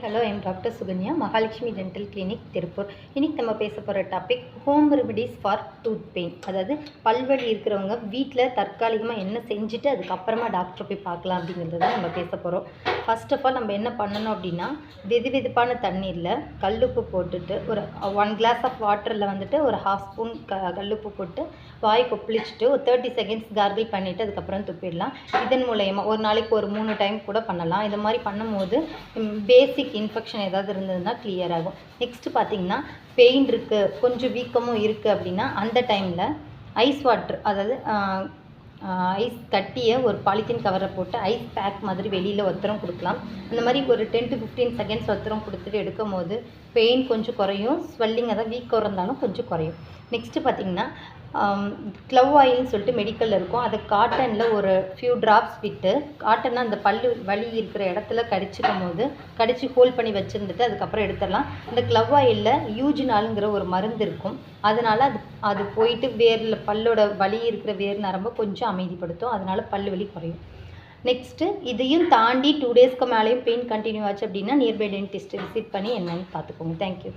Hello, I'm doctor Sukanya, Mahalakshmi dental clinic, Tiruppur. இன்றைக்கி நம்ம பேச போகிற topic home remedies for tooth pain. அதாவது பல்வலி இருக்கிறவங்க வீட்டில் தற்காலிகமாக என்ன செஞ்சுட்டு அதுக்கப்புறமா டாக்டர் போய் பார்க்கலாம் அப்படிங்கிறது தான் நம்ம பேச போகிறோம். ஃபர்ஸ்ட் ஆஃப் ஆல் நம்ம என்ன பண்ணணும் அப்படின்னா, வெதுவெதுப்பான தண்ணீரில் கல்லுப்பு போட்டுட்டு ஒரு 1 கிளாஸ் ஆஃப் வாட்டரில் வந்துட்டு ஒரு 1/2 ஸ்பூன் கல்லுப்பு போட்டு வாய் கொப்பளிச்சுட்டு ஒரு 30 செகண்ட்ஸ் கார்கிள் பண்ணிவிட்டு அதுக்கப்புறம் துப்பிடலாம். இதன் மூலயமா ஒரு நாளைக்கு ஒரு 3 டைம் கூட பண்ணலாம். இது மாதிரி பண்ணும்போது பேசிக் இன்ஃபெக்ஷன் ஏதாவது இருந்ததுன்னா கிளியர் ஆகும். நெக்ஸ்ட்டு பார்த்திங்கன்னா, பெயின் இருக்குது, கொஞ்சம் வீக்கமும் இருக்குது அப்படின்னா அந்த டைமில் ஐஸ் வாட்ரு, அதாவது ஐஸ் கட்டியை ஒரு பாலித்தீன் கவரை போட்டு ஐஸ் பேக் மாதிரி வெளியில் ஒத்தரம் கொடுக்கலாம். அந்த மாதிரி ஒரு 10 to 15 செகண்ட்ஸ் ஒத்தரம் கொடுத்துட்டு எடுக்கும் போது பெயின் கொஞ்சம் குறையும், ஸ்வெல்லிங் அதாவது வீக்கம் இருந்தாலும் கொஞ்சம் குறையும். நெக்ஸ்ட்டு பார்த்திங்கன்னா, க்ளவ் ஆயில்னு சொல்லிட்டு மெடிக்கலில் இருக்கும். அதை காட்டனில் ஒரு ஃபியூ ட்ராப்ஸ் விட்டு, காட்டனை அந்த பல்லு வலி இருக்கிற இடத்துல கடிச்சு ஹோல்ட் பண்ணி வச்சுருந்துட்டு அதுக்கப்புறம் எடுத்துடலாம். இந்த க்ளவ் ஆயிலில் யூஜினாலுங்கிற ஒரு மருந்து இருக்கும். அதனால் அது போயிட்டு வேரில் பல்லோட வலி இருக்கிற வேர் நரம்பை கொஞ்சம் அமைதிப்படுத்தும். அதனால் பல்லு வலி குறையும். நெக்ஸ்ட்டு இதையும் தாண்டி 2 டேஸ்க்கு மேலேயும் பெயின் கண்டினியூ ஆச்சு அப்படின்னா நியர்பை டென்டிஸ்ட் விசிட் பண்ணி என்னென்னு பார்த்துக்கோங்க. தேங்க்யூ.